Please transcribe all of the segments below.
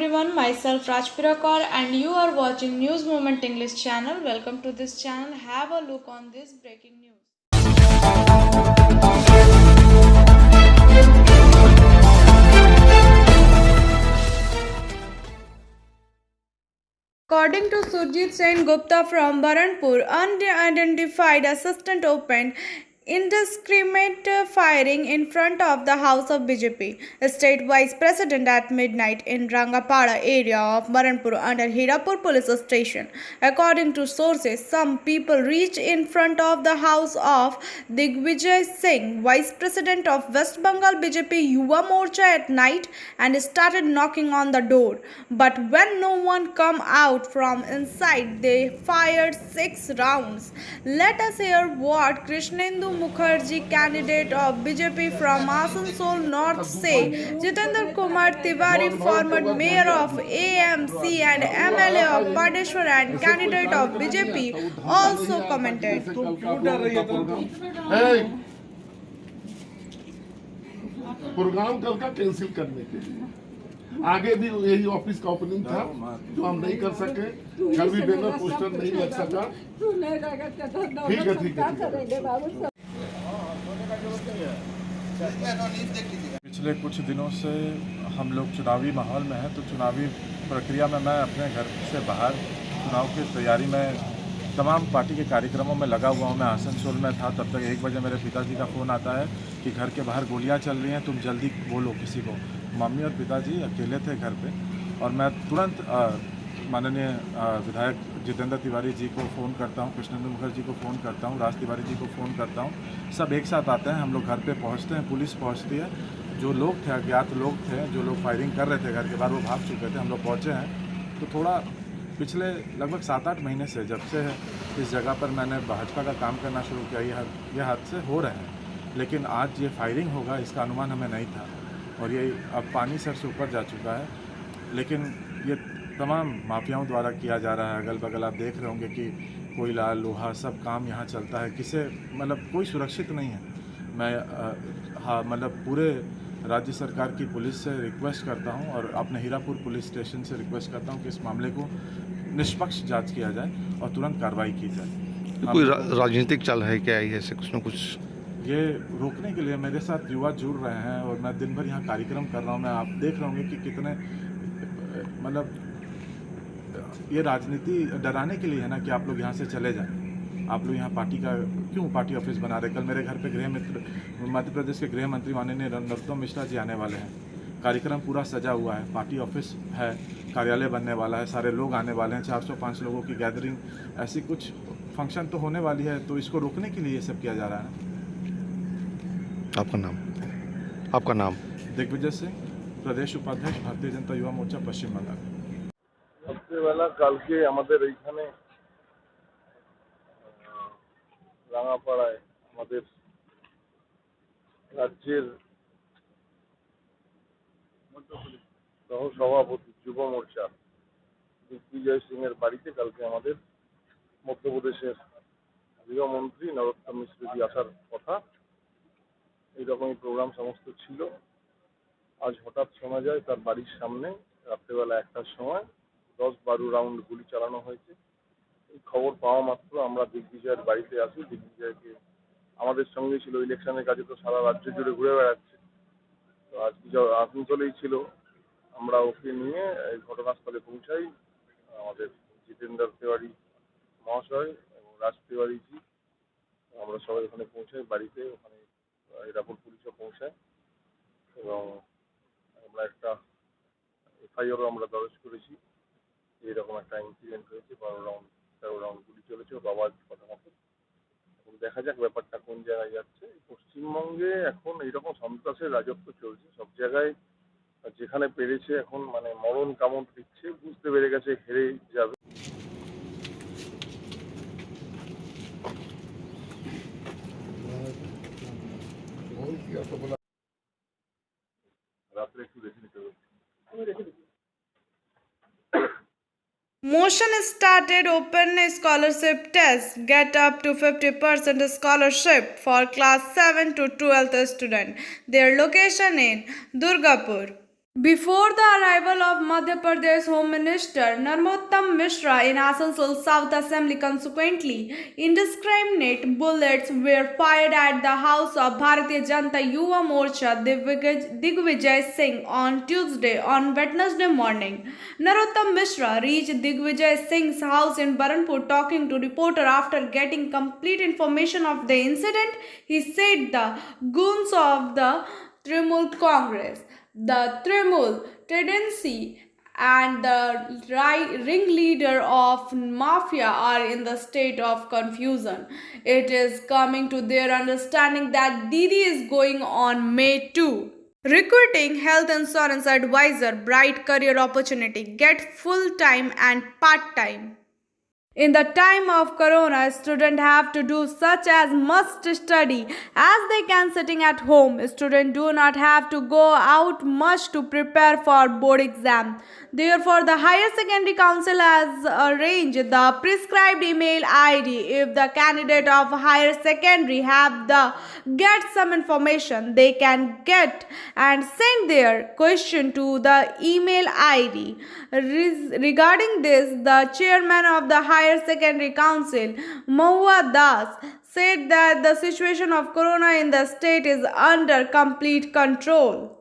everyone, myself Rajpira Kaur and you are watching News Moment English channel. Welcome to this channel. Have a look on this breaking news. According to Surjit Sen Gupta from Baranpur, unidentified assistant opened indiscriminate firing in front of the house of BJP state vice president at midnight in Rangapada area of Baranpur under Hirapur police station. According to sources, some people reached in front of the house of Digvijay Singh, vice president of West Bengal BJP Yuva Morcha at night and started knocking on the door. But when no one come out from inside, they fired 6 rounds. Let us hear what Krishnendu Mukherjee, candidate of BJP from Asansol North, say. Jitendra Kumar Tiwari, former mayor of AMC and MLA of Padeshwar and candidate of BJP, also commented. Program कल का cancel करने के लिए आगे भी यही office का opening था जो हम नहीं कर सके, कल भी बैनर पोस्टर नहीं लग सका। ठीक है ठीक है। पिछले कुछ दिनों से हम लोग चुनावी माहौल में हैं, तो चुनावी प्रक्रिया में मैं अपने घर से बाहर चुनाव की तैयारी में तमाम पार्टी के कार्यक्रमों में लगा हुआ हूँ। मैं आसनसोल में था, तब तक 1 बजे मेरे पिताजी का फ़ोन आता है कि घर के बाहर गोलियाँ चल रही हैं, तुम जल्दी बोलो किसी को। मम्मी और पिताजी अकेले थे घर पे और मैं तुरंत माननीय विधायक जितेंद्र तिवारी जी को फ़ोन करता हूँ, कृष्णेंदु मुखर्जी को फ़ोन करता हूँ, राज तिवारी जी को फ़ोन करता हूँ। सब एक साथ आते हैं, हम लोग घर पे पहुँचते हैं, पुलिस पहुँचती है। जो लोग थे, अज्ञात लोग थे, जो लोग फायरिंग कर रहे थे घर के बाहर, वो भाग चुके थे। हम लोग पहुँचे हैं तो थोड़ा पिछले लगभग 7-8 महीने से जब से इस जगह पर मैंने भाजपा का काम करना शुरू किया, ये हादसे हो रहे हैं। लेकिन आज ये फायरिंग होगा इसका अनुमान हमें नहीं था और ये अब पानी सर से ऊपर जा चुका है। लेकिन ये तमाम माफियाओं द्वारा किया जा रहा है। अगल बगल आप देख रहे होंगे कि कोयला, लोहा, सब काम यहाँ चलता है। किसे मतलब कोई सुरक्षित नहीं है। मैं हाँ मतलब पूरे राज्य सरकार की पुलिस से रिक्वेस्ट करता हूँ और अपने हीरापुर पुलिस स्टेशन से रिक्वेस्ट करता हूँ कि इस मामले को निष्पक्ष जांच किया जाए और तुरंत कार्रवाई की जाए। कोई राजनीतिक चल है क्या ऐसे कुछ न कुछ? ये रोकने के लिए मेरे साथ युवा जुड़ रहे हैं और मैं दिन भर यहाँ कार्यक्रम कर रहा हूँ। मैं आप देख रहे होंगे कि कितने मतलब ये राजनीति डराने के लिए है ना कि आप लोग यहाँ से चले जाएं। आप लोग यहाँ पार्टी का क्यों पार्टी ऑफिस बना रहे? कल मेरे घर पे गृह मित्र मध्य प्रदेश के गृह मंत्री माननीय नरोत्तम मिश्रा जी आने वाले हैं। कार्यक्रम पूरा सजा हुआ है, पार्टी ऑफिस है, कार्यालय बनने वाला है, सारे लोग आने वाले हैं, 405 लोगों की गैदरिंग, ऐसी कुछ फंक्शन तो होने वाली है। तो इसको रोकने के लिए ये सब किया जा रहा है। आपका नाम? दिग्विजय सिंह, प्रदेश उपाध्यक्ष, भारतीय जनता युवा मोर्चा, पश्चिम बंगाल। রাত্রেবেলা কালকে আমাদের এইখানে রাঙাপাড়ায় আমাদের রাজ্যের সহসভাপতি যুব মোর্চা দিগ্বিজয় সিং এর বাড়িতে কালকে আমাদের মধ্যপ্রদেশের গৃহমন্ত্রী নরোত্তম মিশ্রজি আসার কথা। এইরকমই প্রোগ্রাম সমস্ত ছিল। আজ হঠাৎ শোনা যায় তার বাড়ির সামনে রাত্রেবেলা 1টার সময় 10-12 রাউন্ড গুলি চালানো হয়েছে। এই খবর পাওয়া মাত্র আমরা দিগ্বিজয়ের বাড়িতে আসি। দিগ্বিজয়কে আমাদের সঙ্গে ছিল, ইলেকশনের কাজে তো সারা রাজ্য জুড়ে ঘুরে বেড়াচ্ছে, তো আজকে আসানসোলেই ছিল। আমরা ওকে নিয়ে এই ঘটনাস্থলে পৌঁছাই। আমাদের জিতেন্দ্র তিওয়ারি মহাশয় এবং রাজ তিওয়ারিজি, আমরা সবাই ওখানে পৌঁছাই বাড়িতে। ওখানে হিরাপুর পুলিশও পৌঁছায় এবং আমরা একটা এফআইআরও আমরা দরজ করেছি। এরকম একটা ইনসিডেন্ট হয়েছে, 13 রাউন্ড গুলি চলেছে ও বাবার কথা মতো। এখন দেখা যাক ব্যাপারটা কোন জায়গায় যাচ্ছে। পশ্চিমবঙ্গে এখন এইরকম সন্ত্রাসের রাজত্ব চলছে, সব জায়গায় যেখানে পেরেছে এখন মানে মরণ কামড় দিচ্ছে, বুঝতে পেরে গেছে হেরে যাবে। রাত্রে একটু দেখে নিতে হবে। Motion started open scholarship test. Get up to 50% scholarship for class 7 to 12th student. Their location in Durgapur. Before the arrival of Madhya Pradesh Home Minister Narottam Mishra in Asansol South Assembly, consequently, indiscriminate bullets were fired at the house of Bharatiya Janata Yuva Morcha Digvijay Singh on Tuesday. On Wednesday morning, Narottam Mishra reached Digvijay Singh's house in Baranpur. Talking to reporter after getting complete information of the incident, he said the goons of the Trinamool Congress, the Trinamool tendency, and the ringleader of mafia are in the state of confusion. It is coming to their understanding that Didi is going on May 2. Recruiting health insurance advisor, bright career opportunity, get full time and part time. In the time of corona, students have to do such as must study as they can sitting at home. Students do not have to go out much to prepare for board exam. Therefore, the Higher Secondary Council has arranged the prescribed email ID. If the candidate of higher secondary have the get some information, they can get and send their question to the email ID. Regarding this, the chairman of the Higher Secondary Council, Mahua Das, said that the situation of corona in the state is under complete control.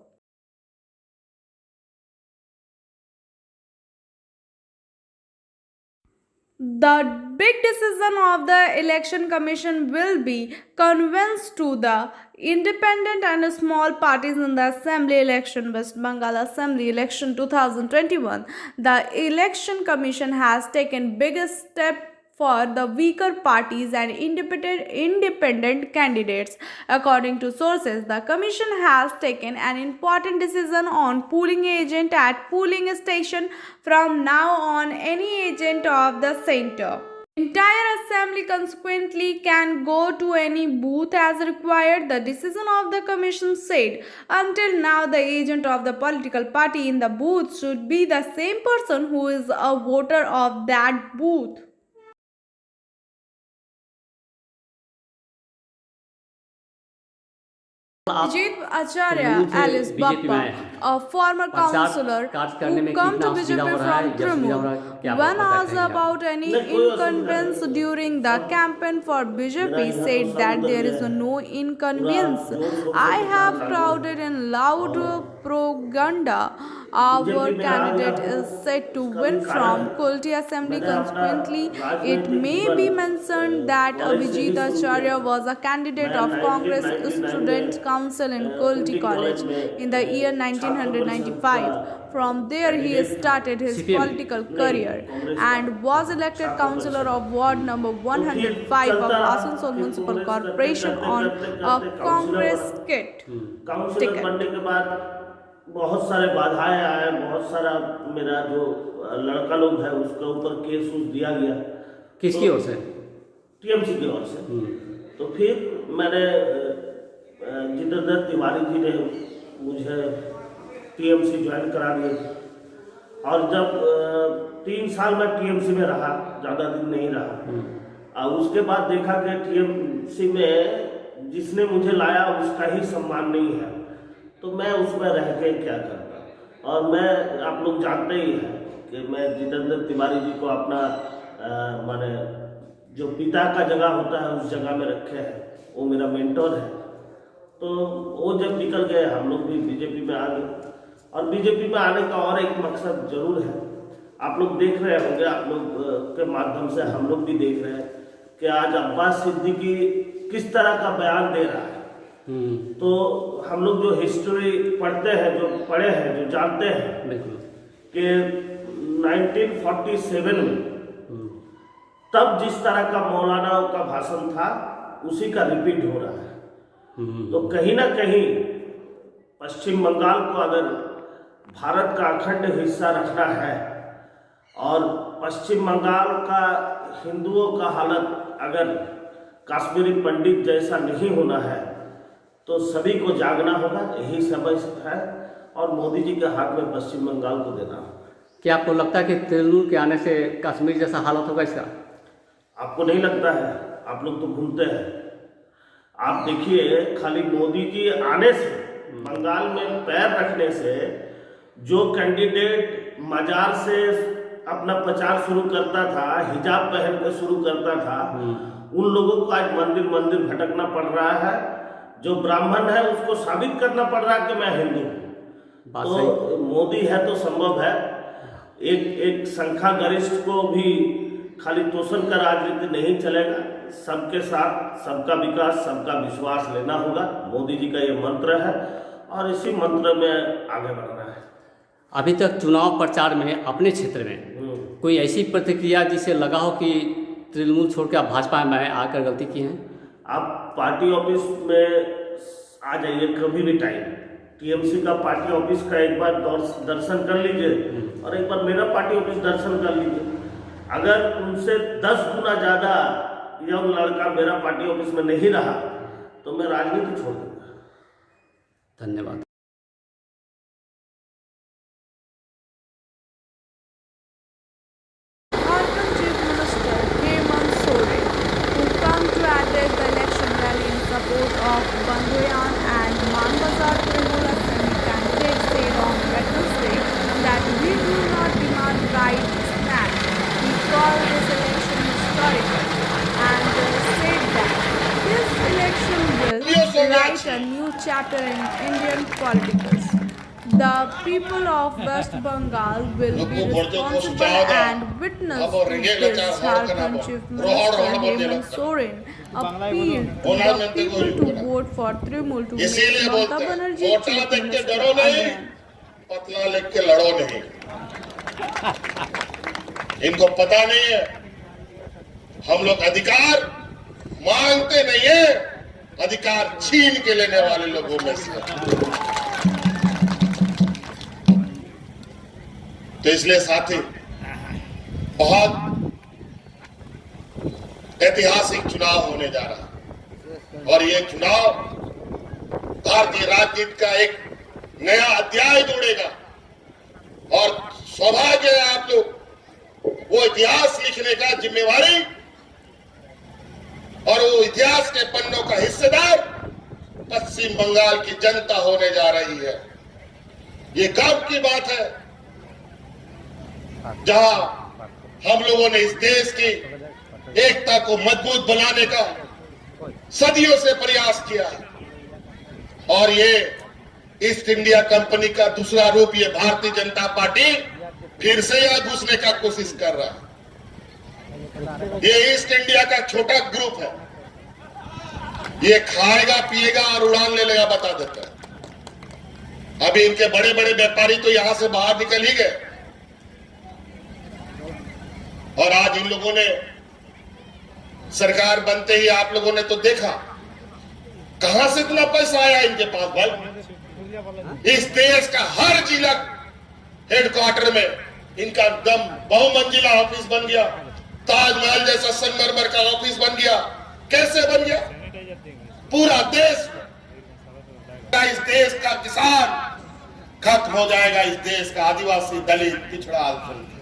The big decision of the election commission will be convinced to the independent and small parties in the assembly election. West Bengal Assembly election 2021. The election commission has taken biggest step for the weaker parties and independent candidates. According to sources, the commission has taken an important decision on polling agent at polling station. From now on, any agent of the center entire assembly consequently can go to any booth as required, the decision of the commission said. Until now, the agent of the political party in the booth should be the same person who is a voter of that booth. Vijit Acharya Alice Bappa, a former councillor who come to BJP from Trinamool, when asked about any inconvenience during the campaign for BJP, said that there is no inconvenience. I have crowded in loud propaganda. Our candidate is set to win from Kulti Assembly. Consequently, it may be mentioned that Vijit Acharya was a candidate of Congress Student Council in Kulti College in the year 1995. From there, he started his political career and was elected councillor of Ward number 105 of Asansol Municipal Corporation on a Congress ticket. बहुत सारे बाधाएं आए, बहुत सारा मेरा जो लड़का लोग है उसके ऊपर केस दिया गया। किसकी ओर से? टीएमसी की ओर से। तो फिर मैंने जितेंद्र तिवारी जी ने मुझे टीएमसी ज्वाइन करा दिया और जब 3 साल मैं टीएमसी में रहा, ज़्यादा दिन नहीं रहा, और उसके बाद देखा कि टीएमसी में जिसने मुझे लाया उसका ही सम्मान नहीं है, तो मैं उसमें रह के क्या करता। और मैं, आप लोग जानते ही हैं कि मैं जितेंद्र तिवारी जी को अपना माने जो पिता का जगह होता है उस जगह में रखे हैं, वो मेरा मेंटोर है। तो वो जब निकल गए हम लोग भी बीजेपी में आ गए। और बीजेपी में आने का और एक मकसद जरूर है, आप लोग देख रहे होंगे, आप लोग के माध्यम से हम लोग भी देख रहे हैं कि आज अब्बास सिद्दीकी किस तरह का बयान दे रहा है। तो हम लोग जो हिस्ट्री पढ़ते हैं, जो पढ़े हैं, जो जानते हैं कि 1947 में तब जिस तरह का मौलाना का भाषण था उसी का रिपीट हो रहा है। तो कहीं ना कहीं पश्चिम बंगाल को अगर भारत का अखंड हिस्सा रखना है और पश्चिम बंगाल का हिंदुओं का हालत अगर कश्मीरी पंडित जैसा नहीं होना है तो सभी को जागना होगा। यही समय है और मोदी जी के हाथ में पश्चिम बंगाल को देना होगा। क्या आपको लगता है कि तृणमूल के आने से कश्मीर जैसा हालत होगा इसका? आपको नहीं लगता है? आप लोग तो भूलते हैं। आप देखिए, खाली मोदी जी आने से, बंगाल में पैर रखने से जो कैंडिडेट मजार से अपना प्रचार शुरू करता था, हिजाब पहन कर शुरू करता था, उन लोगों को आज मंदिर मंदिर भटकना पड़ रहा है। जो ब्राह्मण है उसको साबित करना पड़ रहा है कि मैं हिंदू हूँ। तो मोदी है तो संभव है। एक संख्या गरिष्ठ को भी खाली तोषण का राजनीति नहीं चलेगा। सबके साथ सबका विकास, सबका विश्वास लेना होगा। मोदी जी का ये मंत्र है और इसी मंत्र में आगे बढ़ना है। अभी तक चुनाव प्रचार में अपने क्षेत्र में कोई ऐसी प्रतिक्रिया जिससे लगा हो कि तृणमूल छोड़ के आप भाजपा में आकर गलती की है? आप पार्टी ऑफिस में आ जाइए कभी भी टाइम। टीएमसी का पार्टी ऑफिस का एक बार दर्शन कर लीजिए और एक बार मेरा पार्टी ऑफिस दर्शन कर लीजिए। अगर उनसे 10 गुना ज़्यादा यंग लड़का मेरा पार्टी ऑफिस में नहीं रहा तो मैं राजनीति छोड़ दूंगा। धन्यवाद। Jharkhand Chief Minister Hemant Soren, who come to address the election rally in support of Bandhayan and Manbazar Trinamool Assembly candidates, said on Wednesday that we do not demand right snatch. He called this election historical and said that this election will write a new chapter in Indian politics. The people of West Bengal will be responsible and witness to this. Jharkhand Chief Minister Hemant Soren appealed to the people to vote for Trinamool to make Mamata Banerjee Chief Minister again. पतला लिख के लड़ो नहीं। इनको पता नहीं है हम लोग अधिकार मांगते नहीं है, अधिकार छीन के लेने वाले लोगों में से। तो इसलिए साथी, बहुत ऐतिहासिक चुनाव होने जा रहा है और ये चुनाव भारतीय राजनीति का एक नया अध्याय जोड़ेगा और सौभाग्य है आप लोग वो इतिहास लिखने का जिम्मेवारी और वो इतिहास के पन्नों का हिस्सेदार पश्चिम बंगाल की जनता होने जा रही है। ये गर्व की बात है जहां हम लोगों ने इस देश की एकता को मजबूत बनाने का सदियों से प्रयास किया है और ये ईस्ट इंडिया कंपनी का दूसरा रूप ये भारतीय जनता पार्टी फिर से यहां घुसने का कोशिश कर रहा है। ये ईस्ट इंडिया का छोटा ग्रुप है, ये खाएगा पिएगा और उड़ान ले लेगा बता देता है। अभी इनके बड़े बड़े व्यापारी तो यहां से बाहर निकल ही गए और आज इन लोगों ने सरकार बनते ही आप लोगों ने तो देखा कहां से इतना पैसा आया इनके पास। भाई इस देश का हर जिला हेडक्वार्टर में इनका एकदम बहुमंजिला ऑफिस बन गया, ताजमहल जैसा संगमरमर का ऑफिस बन गया। कैसे बन गया? पूरा देश में इस देश का किसान खत्म हो जाएगा, इस देश का आदिवासी दलित पिछड़ा अल्पसंख्यक।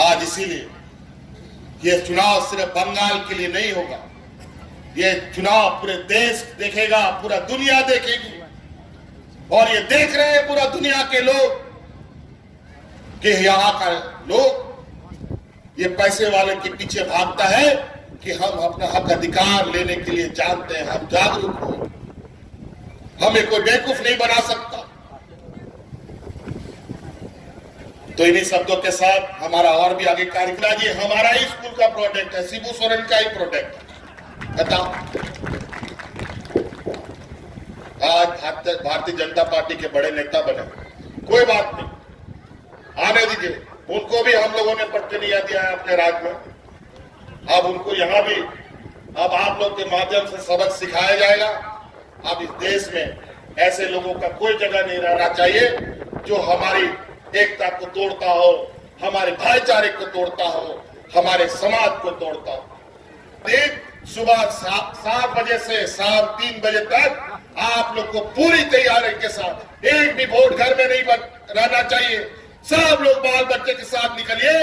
आज इसीलिए ये चुनाव सिर्फ बंगाल के लिए नहीं होगा, ये चुनाव पूरे देश देखेगा, पूरा दुनिया देखेगी और ये देख रहे हैं पूरा दुनिया के लोग कि यहाँ का लोग ये पैसे वाले के पीछे भागता है कि हम अपना हक अधिकार लेने के लिए जानते हैं, हम जागरूक हो, हमें कोई बेवकूफ नहीं बना सकता। तो इन्हीं शब्दों के साथ हमारा और भी आगे कार्यक्रम, ये हमारा ही स्कूल का प्रोजेक्ट है, शिबू सोरेन का ही प्रोजेक्ट है। आज भारतीय जनता पार्टी के बड़े नेता बने, कोई बात नहीं, आने दीजिए, उनको भी हम लोगों ने प्रतिनिधित्व दिया है अपने राज्य में। अब उनको यहाँ भी अब आप लोग के माध्यम से सबक सिखाया जाएगा। अब इस देश में ऐसे लोगों का कोई जगह नहीं रहना चाहिए जो हमारी एकता को तोड़ता हो, हमारे भाईचारे को तोड़ता हो, हमारे समाज को तोड़ता हो। एक सुबह 7 बजे से शाम 3 बजे तक आप लोग को पूरी तैयारी के साथ, एक भी वोट घर में नहीं रहना चाहिए, सब लोग बाल बच्चे के साथ निकलिए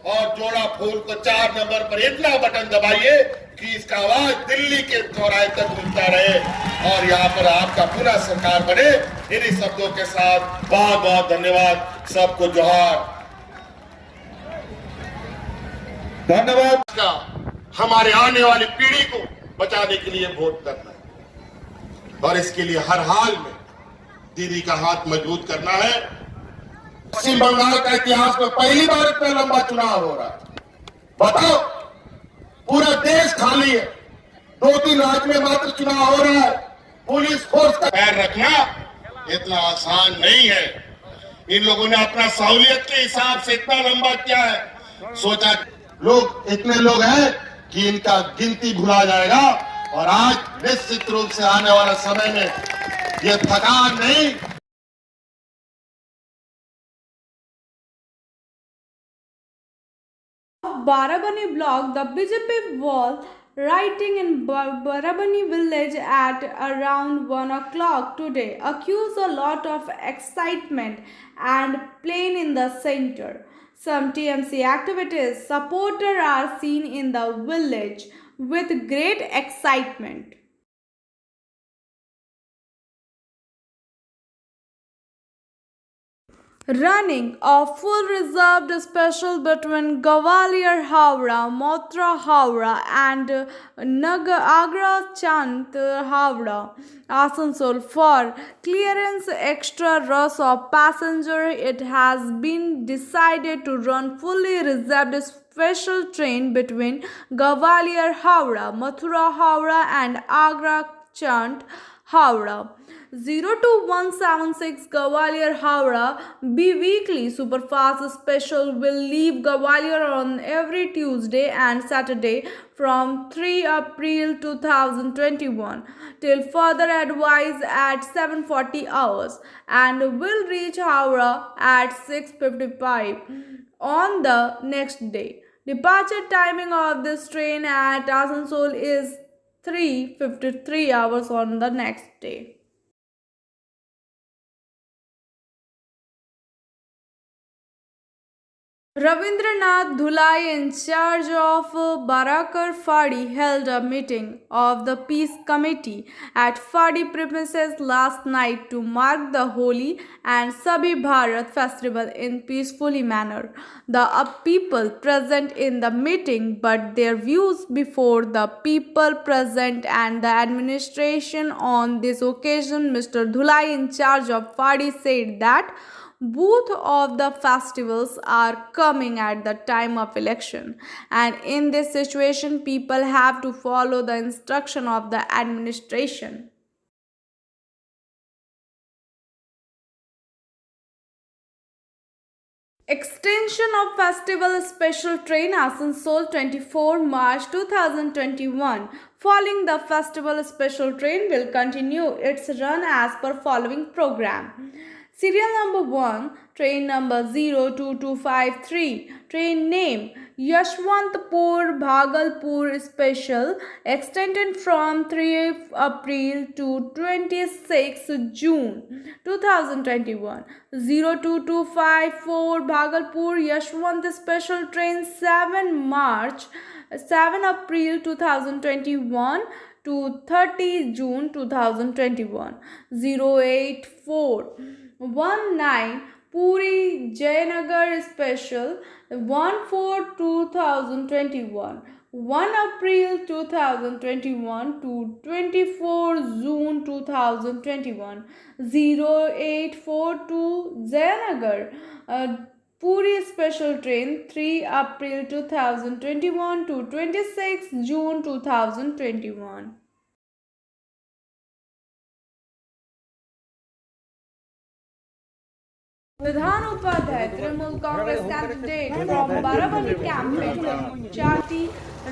और जोड़ा फूल को 4 नंबर पर इतना बटन दबाइए कि इसका आवाज दिल्ली के चौराहे तक पहुंचता रहे और यहाँ पर आपका पुनः सरकार बने। इन्हीं शब्दों के साथ बहुत बहुत धन्यवाद, सबको जोहार। धन्यवाद का हमारे आने वाली पीढ़ी को बचाने के लिए वोट करना है और इसके लिए हर हाल में दीदी का हाथ मजबूत करना है। पश्चिम बंगाल का इतिहास में पहली बार इतना लंबा चुनाव हो रहा है। बताओ, पूरा देश खाली है, 2-3 राज्य में मात्र चुनाव हो रहा है। पुलिस फोर्स का पैर रखना इतना आसान नहीं है। इन लोगों ने अपना सहूलियत के हिसाब से इतना लंबा किया है, सोचा लोग इतने लोग हैं कि इनका गिनती भुला जाएगा और आज निश्चित रूप से आने वाला समय में ये थकान नहीं। Barabani block, the BJP was rioting in Barabani village at around 1 o'clock today, accused a lot of excitement and plain in the center. Some TMC activities, supporters are seen in the village with great excitement. Running a full reserved special between Gwalior Howrah, Mathura Howrah and Agra Chand Howrah, Asansol for clearance extra rush of passenger. It has been decided to run fully reserved special train between Gwalior Howrah, Mathura Howrah and Agra Chand Howrah. 02176 Gwalior Howrah B weekly superfast special will leave Gwalior on every Tuesday and Saturday from 3 April 2021 till further advice at 7:40 hours and will reach Howrah at 6:55 on the next day. Departure timing of this train at Asansol is 3:53 hours on the next day. Ravindranath Dhulai, in charge of Barakar Fadi, held a meeting of the Peace Committee at Fadi premises last night to mark the Holi and Sabhi Bharat festival in peaceful manner. The people present in the meeting but their views before the people present and the administration on this occasion. Mr. Dhulai, in charge of Fadi, said that both of the festivals are coming at the time of election, and in this situation people have to follow the instruction of the administration. Extension of festival special train Asansol 24 March 2021. Following the festival special train will continue its run as per following program. Serial number 1, train number 02253, train name Yashwantpur Bhagalpur Special, extended from 3 April to 26 June 2021. 02254 Bhagalpur Yashwant Special train 7 April 2021 to 30 June 2021. 08419 Puri Jayanagar Special 1/4/2021, 1 April 2021 to 24 June 2021. 0842 Jayanagar Puri Special Train 3 April 2021 to 26 June 2021. Vidhan Upadhyay, Trinamool Congress candidate from Barabani campaign, Chati,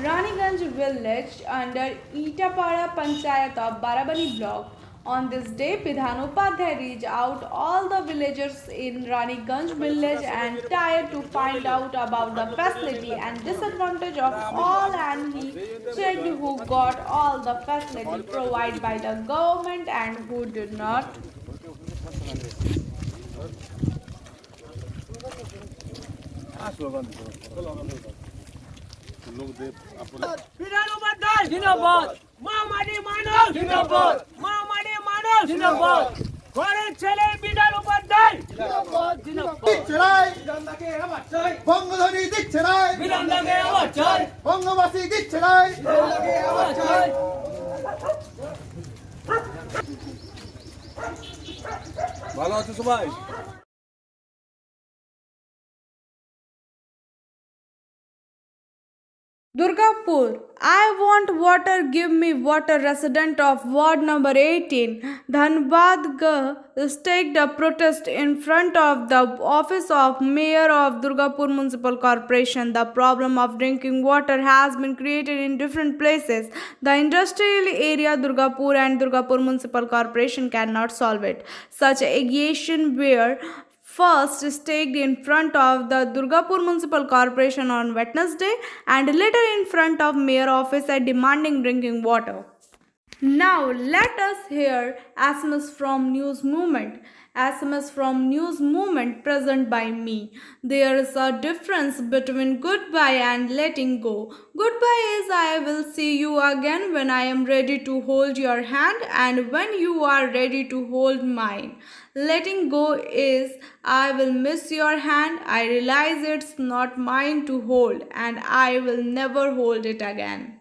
Raniganj village under Itapara Panchayat of Barabani block. On this day, Vidhan Upadhyay reached out all the villagers in Raniganj village and tried to find out about the facility and disadvantage of all, and he checked who got all the facility provided by the government and who did not. लोग दे বিধানু বাদ্দাল জিন্দাবাদ মামাডি মানব জিন্দাবাদ মামাডি মানব জিন্দাবাদ ঘরের ছেলে বিধানু বাদ্দাল জিন্দাবাদ জিন্দাবাদ চাই বিধানদাকে আবার চাই বঙ্গধনী দিচ্ছে নাই বিধানদাকে আবার চাই বঙ্গবাসী দিচ্ছে নাই বিধানদাকে আবার চাই ভালো আছো সবাই Durgapur, I want water, give me water. Resident of Ward number 18, Dhanbad staked a protest in front of the office of Mayor of Durgapur Municipal Corporation. The problem of drinking water has been created in different places. The industrial area Durgapur and Durgapur Municipal Corporation cannot solve it. Such allegations were first staked in front of the Durgapur Municipal Corporation on Wednesday and later in front of Mayor office demanding drinking water. Now let us hear SMS from News Movement. SMS from News Movement present by me. There is a difference between goodbye and letting go. Goodbye is I will see you again when I am ready to hold your hand and when you are ready to hold mine. Letting go is I will miss your hand. I realize it's not mine to hold and I will never hold it again.